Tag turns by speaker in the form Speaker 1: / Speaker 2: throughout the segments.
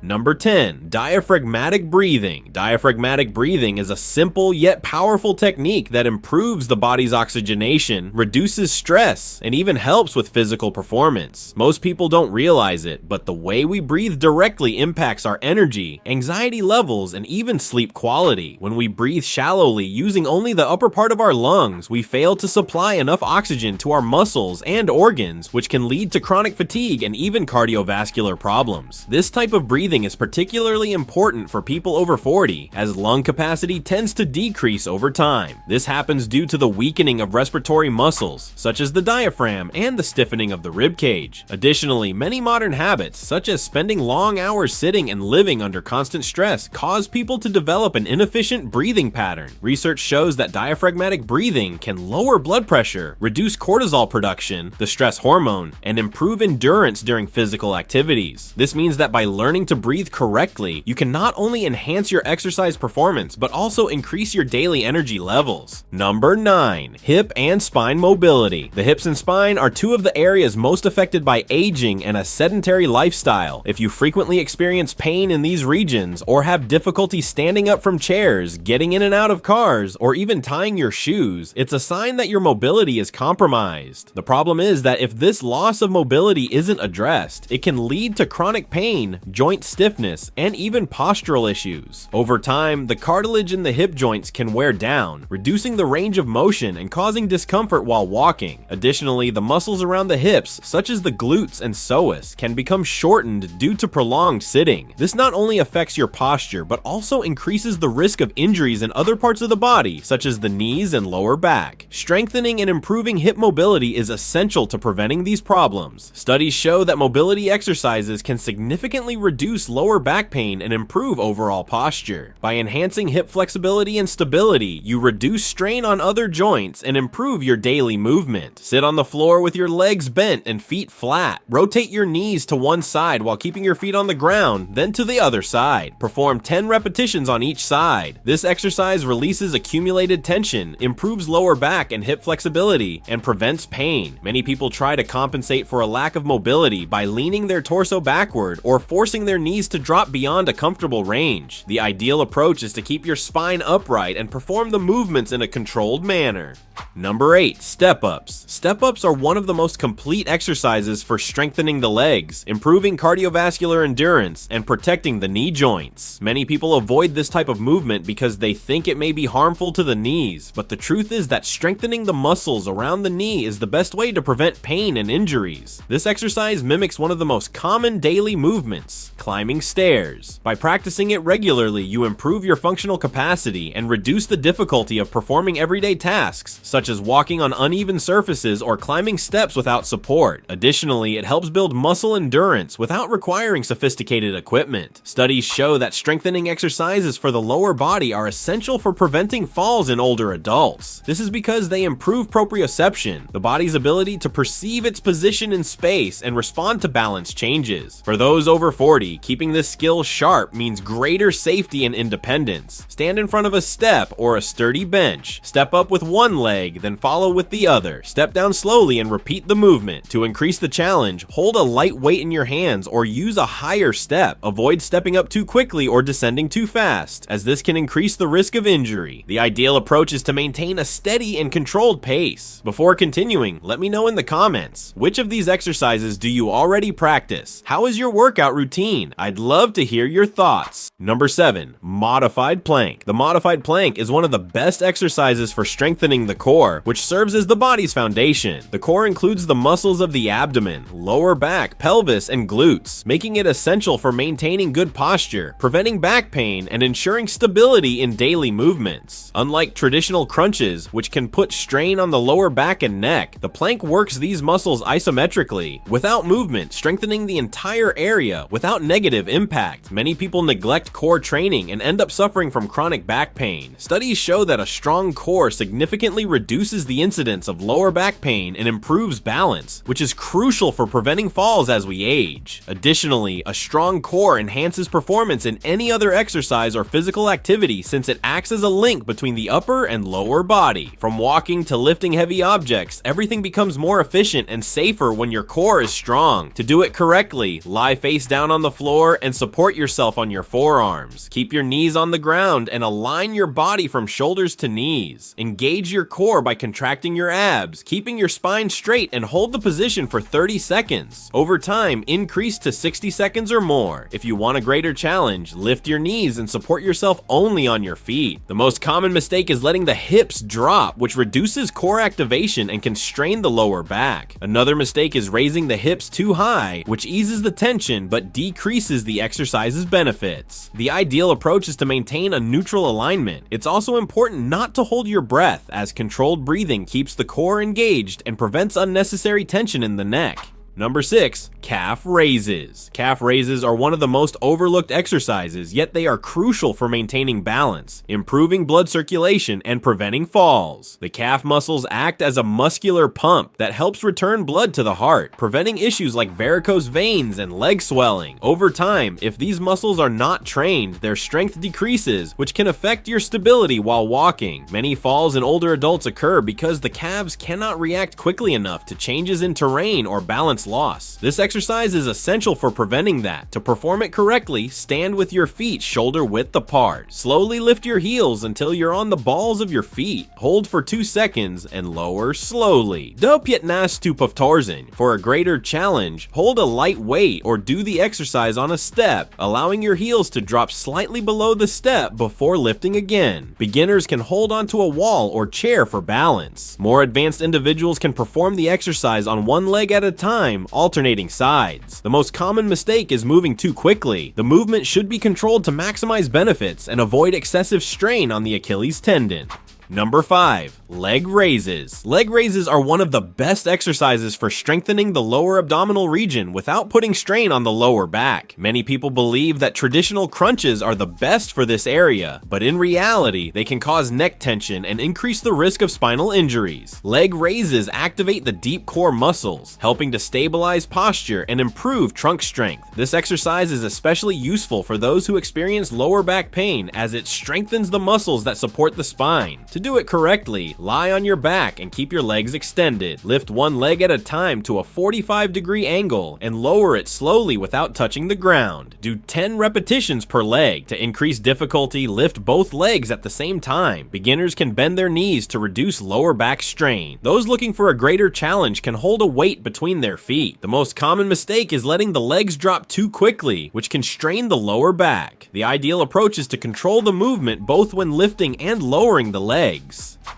Speaker 1: Number 10. Diaphragmatic breathing. Diaphragmatic breathing is a simple yet powerful technique that improves the body's oxygenation, reduces stress, and even helps with physical performance. Most people don't realize it, but the way we breathe directly impacts our energy, anxiety levels, and even sleep quality. When we breathe shallowly using only the upper part of our lungs, we fail to supply enough oxygen to our muscles and organs, which can lead to chronic fatigue and even cardiovascular problems. This type of breathing is particularly important for people over 40, as lung capacity tends to decrease over time. This happens due to the weakening of respiratory muscles, such as the diaphragm and the stiffening of the rib cage. Additionally, many modern habits, such as spending long hours sitting and living under constant stress, cause people to develop an inefficient breathing pattern. Research shows that diaphragmatic breathing can lower blood pressure, reduce cortisol production, the stress hormone, and improve endurance during physical activities. This means that by learning to breathe correctly, you can not only enhance your exercise performance, but also increase your daily energy levels. Number 9. Hip and spine mobility. The hips and spine are two of the areas most affected by aging and a sedentary lifestyle. If you frequently experience pain in these regions, or have difficulty standing up from chairs, getting in and out of cars, or even tying your shoes, it's a sign that your mobility is compromised. The problem is that if this loss of mobility isn't addressed, it can lead to chronic pain, joint stiffness, and even postural issues. Over time, the cartilage in the hip joints can wear down, reducing the range of motion and causing discomfort while walking. Additionally, the muscles around the hips, such as the glutes and psoas, can become shortened due to prolonged sitting. This not only affects your posture, but also increases the risk of injuries in other parts of the body, such as the knees and lower back. Strengthening and improving hip mobility is essential to preventing these problems. Studies show that mobility exercises can significantly reduce lower back pain and improve overall posture. By enhancing hip flexibility and stability, you reduce strain on other joints and improve your daily movement. Sit on the floor with your legs bent and feet flat. Rotate your knees to one side while keeping your feet on the ground, then to the other side. Perform 10 repetitions on each side. This exercise releases accumulated tension, improves lower back and hip flexibility, and prevents pain. Many people try to compensate for a lack of mobility by leaning their torso backward or forcing their knees to drop beyond a comfortable range. The ideal approach is to keep your spine upright and perform the movements in a controlled manner. Number 8. Step-ups. Step-ups are one of the most complete exercises for strengthening the legs, improving cardiovascular endurance, and protecting the knee joints. Many people avoid this type of movement because they think it may be harmful to the knees, but the truth is that strengthening the muscles around the knee is the best way to prevent pain and injuries. This exercise mimics one of the most common daily movements, climbing stairs. By practicing it regularly, you improve your functional capacity and reduce the difficulty of performing everyday tasks, such as walking on uneven surfaces or climbing steps without support. Additionally, it helps build muscle endurance without requiring sophisticated equipment. Studies show that strengthening exercises for the lower body are essential for preventing falls in older adults. This is because they improve proprioception, the body's ability to perceive its position in space and respond to balance changes. For those over 40, keeping this skill sharp means greater safety and independence. Stand in front of a step or a sturdy bench. Step up with one leg, then follow with the other. Step down slowly and repeat the movement. To increase the challenge, hold a light weight in your hands or use a higher step. Avoid stepping up too quickly or descending too fast, as this can increase the risk of injury. The ideal approach is to maintain a steady and controlled pace. Before continuing, let me know in the comments, which of these exercises do you already practice? How is your workout routine? I'd love to hear your thoughts. Number 7. Modified plank. The modified plank is one of the best exercises for strengthening the core, which serves as the body's foundation. The core includes the muscles of the abdomen, lower back, pelvis, and glutes, making it essential for maintaining good posture, preventing back pain, and ensuring stability in daily movements. Unlike traditional crunches, which can put strain on the lower back and neck, the plank works these muscles isometrically, without movement, strengthening the entire area without negative impact. Many people neglect neglect core training and end up suffering from chronic back pain. Studies show that a strong core significantly reduces the incidence of lower back pain and improves balance, which is crucial for preventing falls as we age. Additionally, a strong core enhances performance in any other exercise or physical activity since it acts as a link between the upper and lower body. From walking to lifting heavy objects, everything becomes more efficient and safer when your core is strong. To do it correctly, lie face down on the floor and support yourself on your forearms. Keep your knees on the ground and align your body from shoulders to knees. Engage your core by contracting your abs, keeping your spine straight, and hold the position for 30 seconds. Over time, increase to 60 seconds or more. If you want a greater challenge, lift your knees and support yourself only on your feet. The most common mistake is letting the hips drop, which reduces core activation and can strain the lower back. Another mistake is raising the hips too high, which eases the tension but decreases the exercise's benefits. The ideal approach is to maintain a neutral alignment. It's also important not to hold your breath, as controlled breathing keeps the core engaged and prevents unnecessary tension in the neck. Number 6, calf raises. Calf raises are one of the most overlooked exercises, yet they are crucial for maintaining balance, improving blood circulation, and preventing falls. The calf muscles act as a muscular pump that helps return blood to the heart, preventing issues like varicose veins and leg swelling. Over time, if these muscles are not trained, their strength decreases, which can affect your stability while walking. Many falls in older adults occur because the calves cannot react quickly enough to changes in terrain or balance loss. This exercise is essential for preventing that. To perform it correctly, stand with your feet shoulder width apart. Slowly lift your heels until you're on the balls of your feet. Hold for 2 seconds and lower slowly. Do 15 powtórzeń. For a greater challenge, hold a light weight or do the exercise on a step, allowing your heels to drop slightly below the step before lifting again. Beginners can hold onto a wall or chair for balance. More advanced individuals can perform the exercise on one leg at a time, alternating sides. The most common mistake is moving too quickly. The movement should be controlled to maximize benefits and avoid excessive strain on the Achilles tendon. Number 5, leg raises. Leg raises are one of the best exercises for strengthening the lower abdominal region without putting strain on the lower back. Many people believe that traditional crunches are the best for this area, but in reality, they can cause neck tension and increase the risk of spinal injuries. Leg raises activate the deep core muscles, helping to stabilize posture and improve trunk strength. This exercise is especially useful for those who experience lower back pain, as it strengthens the muscles that support the spine. To do it correctly, lie on your back and keep your legs extended. Lift one leg at a time to a 45-degree angle and lower it slowly without touching the ground. Do 10 repetitions per leg. To increase difficulty, lift both legs at the same time. Beginners can bend their knees to reduce lower back strain. Those looking for a greater challenge can hold a weight between their feet. The most common mistake is letting the legs drop too quickly, which can strain the lower back. The ideal approach is to control the movement both when lifting and lowering the legs.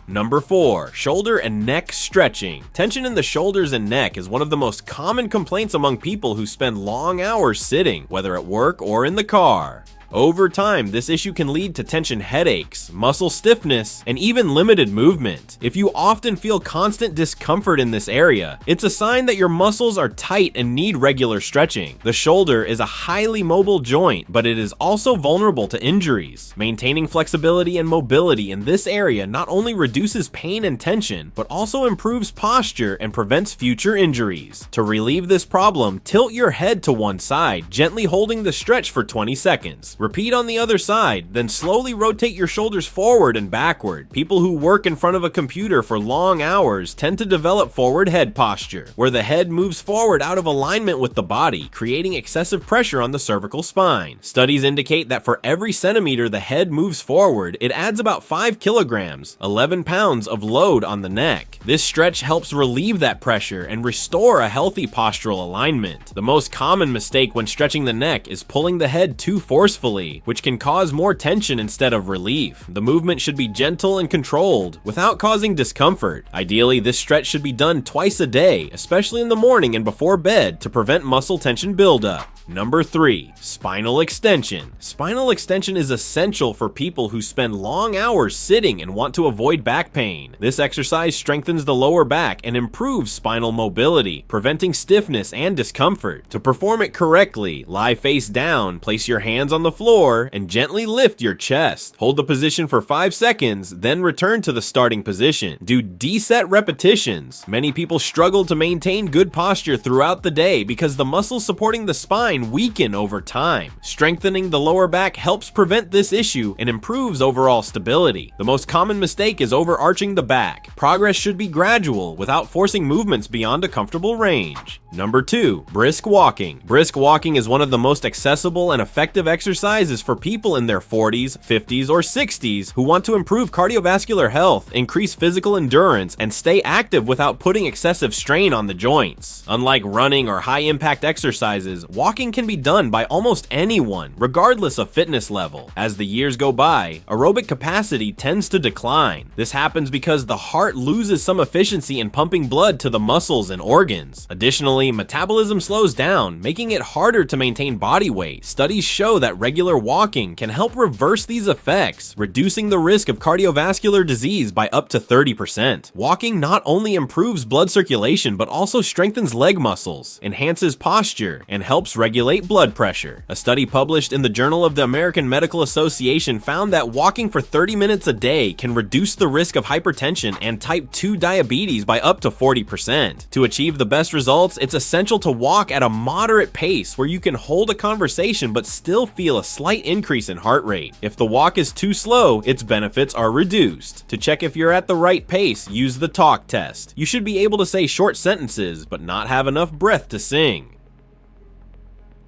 Speaker 1: Number 4, shoulder and neck stretching. Tension in the shoulders and neck is one of the most common complaints among people who spend long hours sitting, whether at work or in the car. Over time, this issue can lead to tension headaches, muscle stiffness, and even limited movement. If you often feel constant discomfort in this area, it's a sign that your muscles are tight and need regular stretching. The shoulder is a highly mobile joint, but it is also vulnerable to injuries. Maintaining flexibility and mobility in this area not only reduces pain and tension, but also improves posture and prevents future injuries. To relieve this problem, tilt your head to one side, gently holding the stretch for 20 seconds. Repeat on the other side, then slowly rotate your shoulders forward and backward. People who work in front of a computer for long hours tend to develop forward head posture, where the head moves forward out of alignment with the body, creating excessive pressure on the cervical spine. Studies indicate that for every centimeter the head moves forward, it adds about 5 kilograms, 11 pounds of load on the neck. This stretch helps relieve that pressure and restore a healthy postural alignment. The most common mistake when stretching the neck is pulling the head too forcefully, which can cause more tension instead of relief. The movement should be gentle and controlled without causing discomfort. Ideally, this stretch should be done twice a day, especially in the morning and before bed, to prevent muscle tension buildup. Number 3. Spinal extension. Spinal extension is essential for people who spend long hours sitting and want to avoid back pain. This exercise strengthens the lower back and improves spinal mobility, preventing stiffness and discomfort. To perform it correctly, lie face down, place your hands on the floor, and gently lift your chest. Hold the position for 5 seconds, then return to the starting position. Do D-set repetitions. Many people struggle to maintain good posture throughout the day because the muscles supporting the spine weaken over time. Strengthening the lower back helps prevent this issue and improves overall stability. The most common mistake is overarching the back. Progress should be gradual without forcing movements beyond a comfortable range. Number 2. Brisk walking. Brisk walking is one of the most accessible and effective exercises for people in their 40s, 50s, or 60s who want to improve cardiovascular health, increase physical endurance, and stay active without putting excessive strain on the joints. Unlike running or high-impact exercises, walking can be done by almost anyone, regardless of fitness level. As the years go by, aerobic capacity tends to decline. This happens because the heart loses some efficiency in pumping blood to the muscles and organs. Additionally, metabolism slows down, making it harder to maintain body weight. Studies show that regular walking can help reverse these effects, reducing the risk of cardiovascular disease by up to 30%. Walking not only improves blood circulation, but also strengthens leg muscles, enhances posture, and helps regulate blood pressure. A study published in the Journal of the American Medical Association found that walking for 30 minutes a day can reduce the risk of hypertension and type 2 diabetes by up to 40%. To achieve the best results, it's essential to walk at a moderate pace where you can hold a conversation but still feel a slight increase in heart rate. If the walk is too slow, its benefits are reduced. To check if you're at the right pace, use the talk test. You should be able to say short sentences but not have enough breath to sing.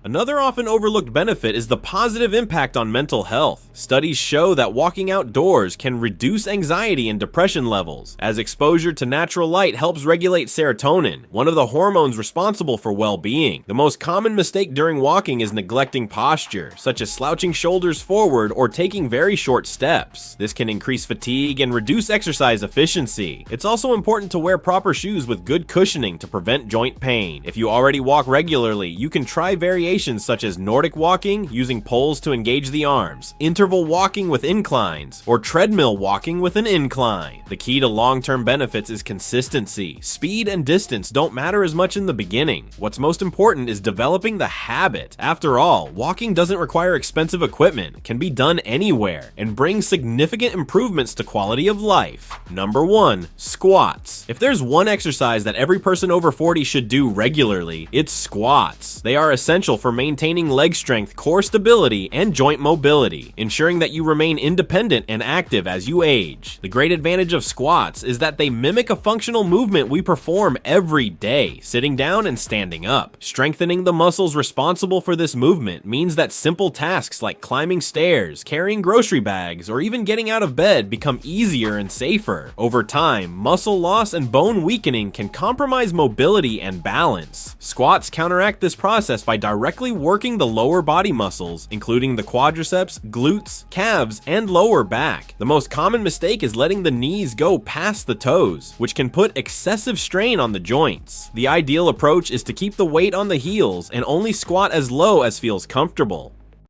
Speaker 1: Another often overlooked benefit is the positive impact on mental health. Studies show that walking outdoors can reduce anxiety and depression levels, as exposure to natural light helps regulate serotonin, one of the hormones responsible for well-being. The most common mistake during walking is neglecting posture, such as slouching shoulders forward or taking very short steps. This can increase fatigue and reduce exercise efficiency. It's also important to wear proper shoes with good cushioning to prevent joint pain. If you already walk regularly, you can try variations such as Nordic walking, using poles to engage the arms, interval walking with inclines, or treadmill walking with an incline. The key to long-term benefits is consistency. Speed and distance don't matter as much in the beginning. What's most important is developing the habit. After all, walking doesn't require expensive equipment, can be done anywhere, and brings significant improvements to quality of life. Number 1. Squats. If there's one exercise that every person over 40 should do regularly, it's squats. They are essential for maintaining leg strength, core stability, and joint mobility, ensuring that you remain independent and active as you age. The great advantage of squats is that they mimic a functional movement we perform every day, sitting down and standing up. Strengthening the muscles responsible for this movement means that simple tasks like climbing stairs, carrying grocery bags, or even getting out of bed become easier and safer. Over time, muscle loss and bone weakening can compromise mobility and balance. Squats counteract this process by directly working the lower body muscles, including the quadriceps, glutes, calves, and lower back. The most common mistake is letting the knees go past the toes, which can put excessive strain on the joints. The ideal approach is to keep the weight on the heels and only squat as low as feels comfortable.